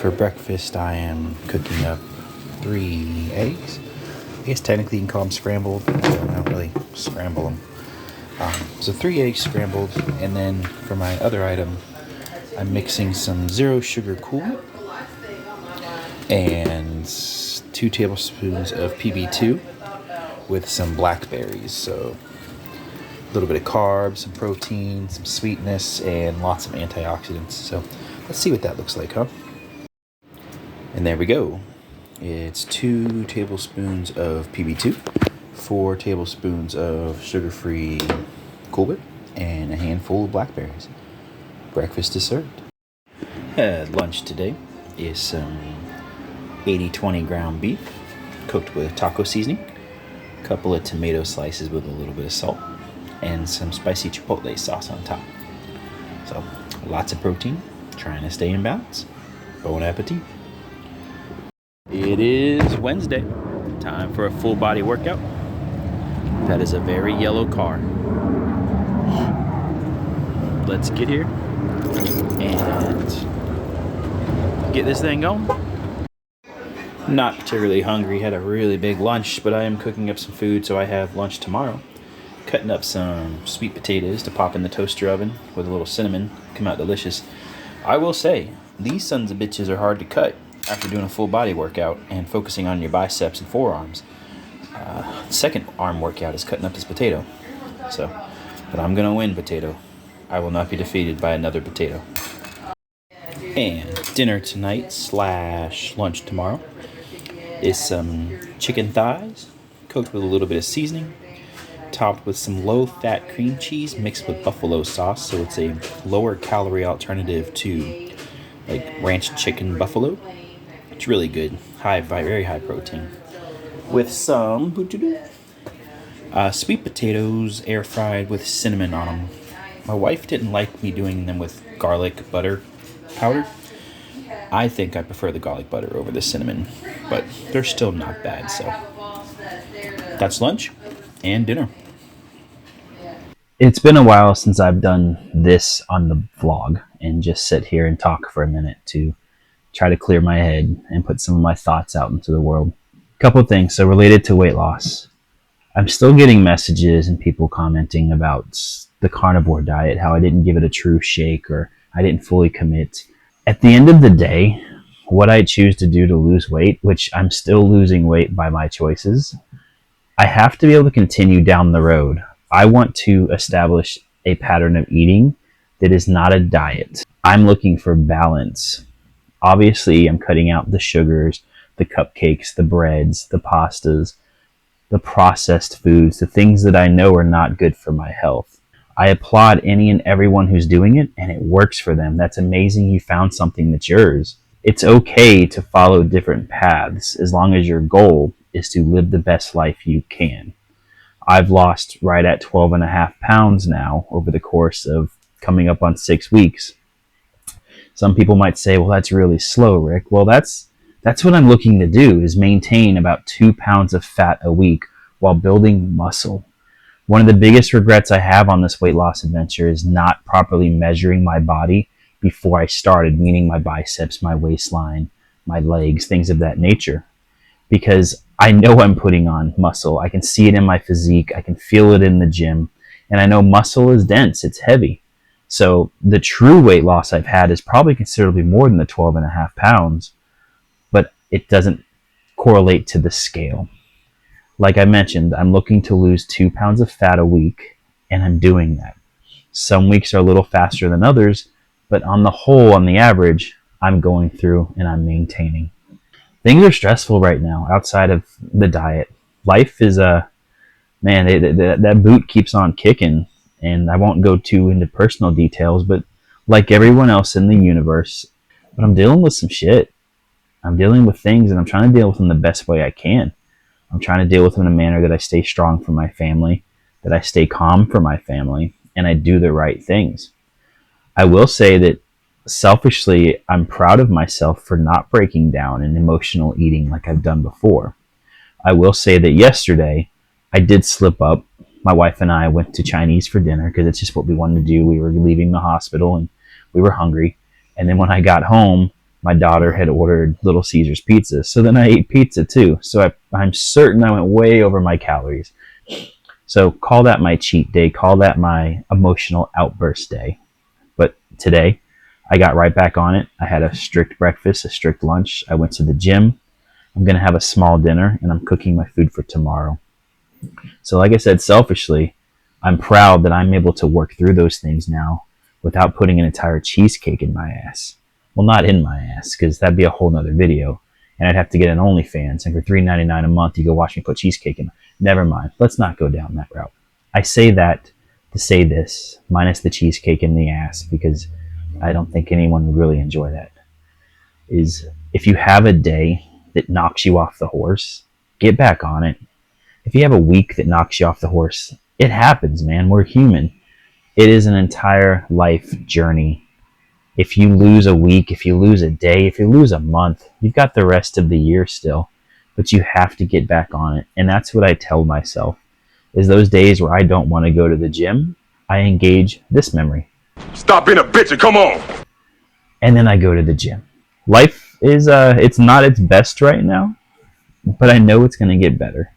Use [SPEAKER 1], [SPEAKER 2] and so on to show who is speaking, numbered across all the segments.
[SPEAKER 1] For breakfast, I am cooking up 3 eggs. I guess technically you can call them scrambled, but I don't really scramble them. So 3 eggs scrambled, and then for my other item, I'm mixing some zero sugar Cool Whip and 2 tablespoons of PB2 with some blackberries. So a little bit of carbs, some protein, some sweetness, and lots of antioxidants. So let's see what that looks like, huh? And there we go. It's 2 tablespoons of PB2, 4 tablespoons of sugar-free Cool Whip, and a handful of blackberries. Breakfast is served. Lunch today is some 80-20 ground beef cooked with taco seasoning, a couple of tomato slices with a little bit of salt, and some spicy chipotle sauce on top. So lots of protein, trying to stay in balance. Bon appetit. It is Wednesday, time for a full body workout. That is a very yellow car. Let's get here and get this thing going. Not particularly hungry, had a really big lunch, but I am cooking up some food so I have lunch tomorrow. Cutting up some sweet potatoes to pop in the toaster oven with a little cinnamon, come out delicious. I will say, these sons of bitches are hard to cut after doing a full body workout and focusing on your biceps and forearms. Second arm workout is cutting up this potato. But I'm gonna win, potato. I will not be defeated by another potato. And dinner tonight / lunch tomorrow is some chicken thighs cooked with a little bit of seasoning, topped with some low-fat cream cheese mixed with buffalo sauce, so it's a lower calorie alternative to like ranch chicken buffalo. It's really good, very high protein. With some sweet potatoes air fried with cinnamon on them. My wife didn't like me doing them with garlic butter powder. I think I prefer the garlic butter over the cinnamon, but they're still not bad. So that's lunch and dinner. It's been a while since I've done this on the vlog and just sit here and talk for a minute to try to clear my head and put some of my thoughts out into the world. Couple things. So related to weight loss, I'm still getting messages and people commenting about the carnivore diet, how I didn't give it a true shake or I didn't fully commit. At the end of the day, what I choose to do to lose weight, which I'm still losing weight by my choices, I have to be able to continue down the road. I want to establish a pattern of eating that is not a diet. I'm looking for balance. Obviously, I'm cutting out the sugars, the cupcakes, the breads, the pastas, the processed foods, the things that I know are not good for my health. I applaud any and everyone who's doing it, and it works for them. That's amazing you found something that's yours. It's okay to follow different paths as long as your goal is to live the best life you can. I've lost right at 12.5 pounds now over the course of coming up on 6 weeks. Some people might say, well, that's really slow, Rick. Well, that's what I'm looking to do, is maintain about 2 pounds of fat a week while building muscle. One of the biggest regrets I have on this weight loss adventure is not properly measuring my body before I started, meaning my biceps, my waistline, my legs, things of that nature. Because I know I'm putting on muscle. I can see it in my physique. I can feel it in the gym. And I know muscle is dense. It's heavy. So the true weight loss I've had is probably considerably more than the 12.5 pounds, but it doesn't correlate to the scale. Like I mentioned, I'm looking to lose 2 pounds of fat a week, and I'm doing that. Some weeks are a little faster than others, but on the whole, on the average, I'm going through and I'm maintaining. Things are stressful right now outside of the diet. Life is that boot keeps on kicking, and I won't go too into personal details, but like everyone else in the universe, but I'm dealing with some shit. I'm dealing with things, and I'm trying to deal with them the best way I can. I'm trying to deal with them in a manner that I stay strong for my family, that I stay calm for my family, and I do the right things. I will say that selfishly, I'm proud of myself for not breaking down in emotional eating like I've done before. I will say that yesterday, I did slip up. My wife and I went to Chinese for dinner because it's just what we wanted to do. We were leaving the hospital and we were hungry. And then when I got home, My daughter had ordered Little Caesars pizza, so then I ate pizza too. So I'm certain I went way over my calories. So call that my cheat day, call that my emotional outburst day. But today, I got right back on it. I had a strict breakfast, a strict lunch. I went to the gym. I'm going to have a small dinner, and I'm cooking my food for tomorrow. So, like I said, selfishly, I'm proud that I'm able to work through those things now without putting an entire cheesecake in my ass. Well, not in my ass, because that'd be a whole nother video. And I'd have to get an OnlyFans. And for $3.99 a month, you go watch me put cheesecake in. Never mind. Let's not go down that route. I say that to say this, minus the cheesecake in the ass, because I don't think anyone would really enjoy that. Is if you have a day that knocks you off the horse, get back on it. If you have a week that knocks you off the horse, it happens, man. We're human. It is an entire life journey. If you lose a week, if you lose a day, if you lose a month, you've got the rest of the year still. But you have to get back on it. And that's what I tell myself. Is those days where I don't want to go to the gym, I engage this memory.
[SPEAKER 2] Stop being a bitch and come on.
[SPEAKER 1] And then I go to the gym. Life is, it's not its best right now, but I know it's going to get better.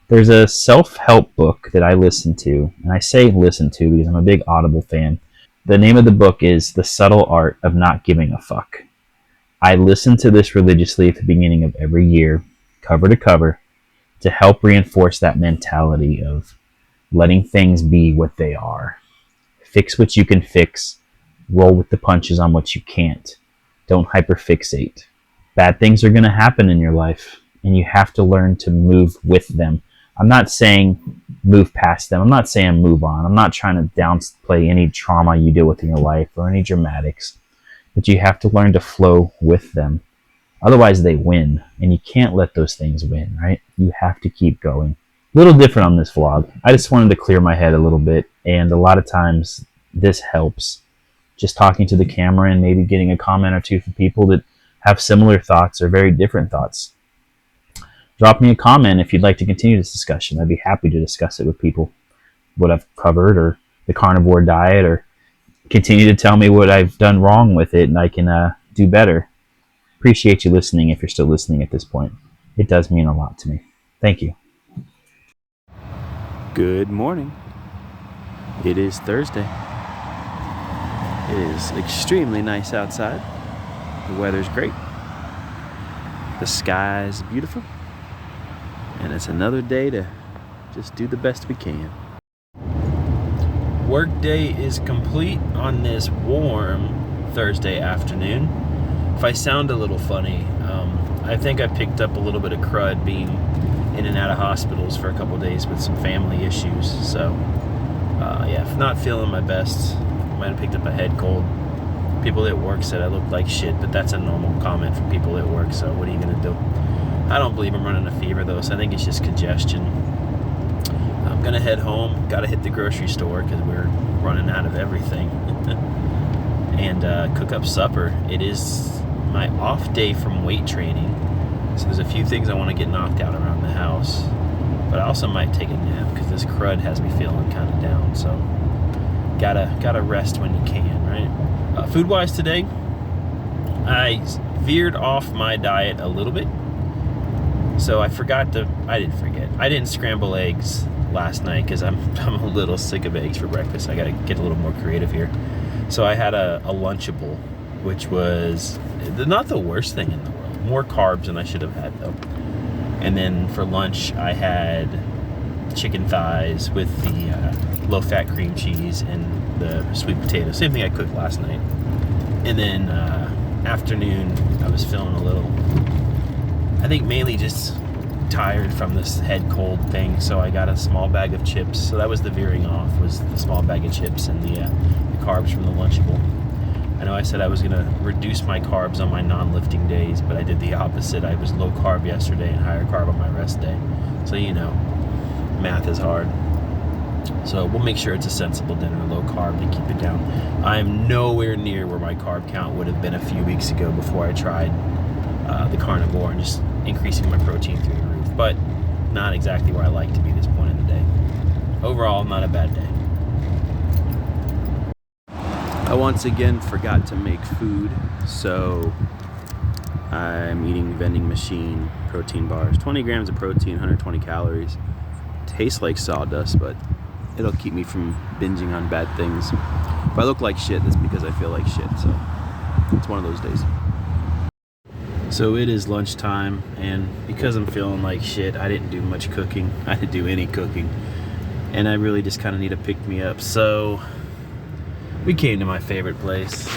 [SPEAKER 1] There's a self-help book that I listen to, and I say listen to because I'm a big Audible fan. The name of the book is The Subtle Art of Not Giving a Fuck. I listen to this religiously at the beginning of every year, cover to cover, to help reinforce that mentality of letting things be what they are. Fix what you can fix. Roll with the punches on what you can't. Don't hyperfixate. Bad things are going to happen in your life, and you have to learn to move with them. I'm not saying move past them. I'm not saying move on. I'm not trying to downplay any trauma you deal with in your life or any dramatics, but you have to learn to flow with them. Otherwise, they win, and you can't let those things win, right? You have to keep going. A little different on this vlog. I just wanted to clear my head a little bit, and a lot of times this helps. Just talking to the camera and maybe getting a comment or two from people that have similar thoughts or very different thoughts. Drop me a comment if you'd like to continue this discussion. I'd be happy to discuss it with people, what I've covered, or the carnivore diet, or continue to tell me what I've done wrong with it and I can do better. Appreciate you listening if you're still listening at this point. It does mean a lot to me. Thank you.
[SPEAKER 3] Good morning. It is Thursday. It is extremely nice outside. The weather's great. The sky is beautiful. And it's another day to just do the best we can. Work day is complete on this warm Thursday afternoon. If I sound a little funny, I think I picked up a little bit of crud being in and out of hospitals for a couple of days with some family issues. So, yeah, if not feeling my best, might have picked up a head cold. People at work said I looked like shit, but that's a normal comment from people at work, so what are you going to do? I don't believe I'm running a fever, though, so I think it's just congestion. I'm going to head home. Got to hit the grocery store because we're running out of everything. And cook up supper. It is my off day from weight training, so there's a few things I want to get knocked out around the house. But I also might take a nap because this crud has me feeling kind of down, so gotta rest when you can, right? Food-wise today, I veered off my diet a little bit. So I didn't scramble eggs last night because I'm a little sick of eggs for breakfast. I gotta get a little more creative here. So I had a Lunchable, which was not the worst thing in the world. More carbs than I should have had, though. And then for lunch, I had chicken thighs with the low-fat cream cheese and the sweet potato. Same thing I cooked last night. And then afternoon, I was feeling a little, I think mainly just tired from this head cold thing. So I got a small bag of chips. So that was the veering off, was the small bag of chips and the carbs from the Lunchable. I know I said I was going to reduce my carbs on my non-lifting days, but I did the opposite. I was low carb yesterday and higher carb on my rest day. So, you know, math is hard. So we'll make sure it's a sensible dinner, low carb, to keep it down. I'm nowhere near where my carb count would have been a few weeks ago before I tried the carnivore and just increasing my protein through the roof. But not exactly where I like to be at this point in the day. Overall, not a bad day. I once again forgot to make food, so I'm eating vending machine protein bars. 20 grams of protein, 120 calories. Tastes like sawdust, but it'll keep me from binging on bad things. If I look like shit, that's because I feel like shit. So it's one of those days. So it is lunchtime, and because I'm feeling like shit, I didn't do much cooking. I didn't do any cooking, and I really just kind of need to pick me up. So we came to my favorite place,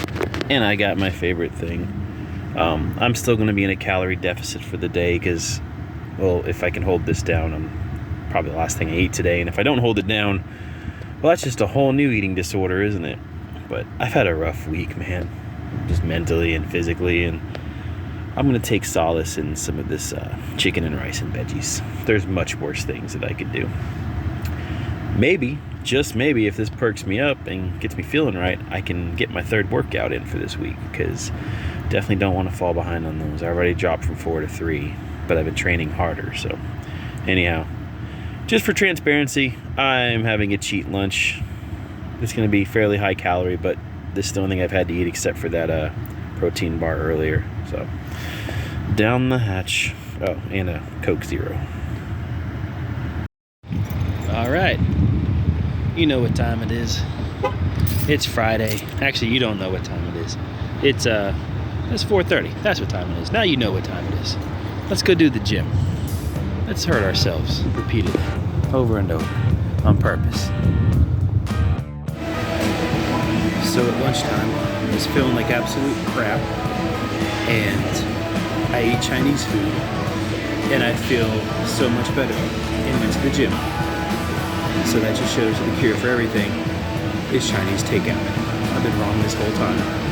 [SPEAKER 3] and I got my favorite thing. I'm still going to be in a calorie deficit for the day because, well, if I can hold this down, I'm probably the last thing I ate today. And if I don't hold it down, well, that's just a whole new eating disorder, isn't it? But I've had a rough week, man, just mentally and physically, and I'm going to take solace in some of this chicken and rice and veggies. There's much worse things that I could do. Maybe, just maybe, if this perks me up and gets me feeling right, I can get my third workout in for this week, because definitely don't want to fall behind on those. I already dropped from 4 to 3, but I've been training harder. So anyhow, just for transparency, I'm having a cheat lunch. It's going to be fairly high calorie, but this is the only thing I've had to eat except for that protein bar earlier. So down the hatch. Oh, and a Coke Zero. All right, you know what time it is. It's Friday. Actually, you don't know what time it is. It's 4:30. That's what time it is. Now you know what time it is. Let's go do the gym. Let's hurt ourselves repeatedly, over and over, on purpose. So at lunchtime, I was feeling like absolute crap, and I ate Chinese food, and I feel so much better, and went to the gym. So that just shows the cure for everything is Chinese takeout. I've been wrong this whole time.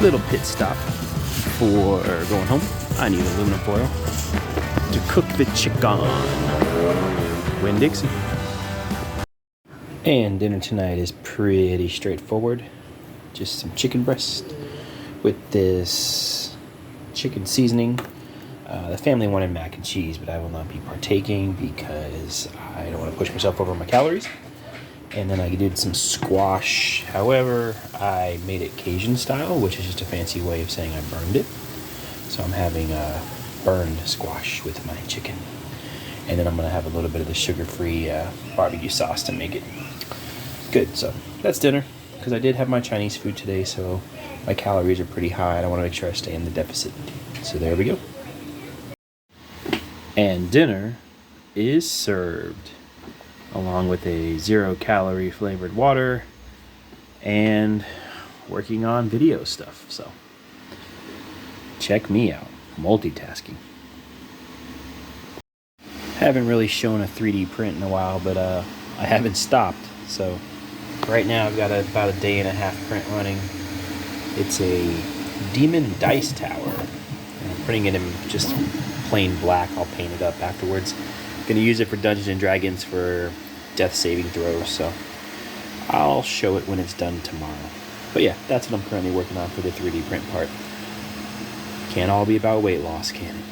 [SPEAKER 3] Little pit stop for going home. I need aluminum foil to cook the chicken. Winn-Dixie. And dinner tonight is pretty straightforward. Just some chicken breast with this chicken seasoning. The family wanted mac and cheese, but I will not be partaking because I don't want to push myself over my calories. And then I did some squash. However, I made it Cajun style, which is just a fancy way of saying I burned it. So I'm having a burned squash with my chicken. And then I'm going to have a little bit of the sugar-free barbecue sauce to make it good. So that's dinner, because I did have my Chinese food today, so my calories are pretty high. I want to make sure I stay in the deficit. So there we go. And dinner is served, along with a 0-calorie flavored water and working on video stuff. So check me out, multitasking. Haven't really shown a 3D print in a while, but I haven't stopped. So right now I've got about a day and a half print running. It's a demon dice tower. I'm putting it in just plain black. I'll paint it up afterwards. Gonna use it for Dungeons and Dragons for death saving throws, so I'll show it when it's done tomorrow. But yeah, that's what I'm currently working on for the 3D print part. Can't all be about weight loss, can it?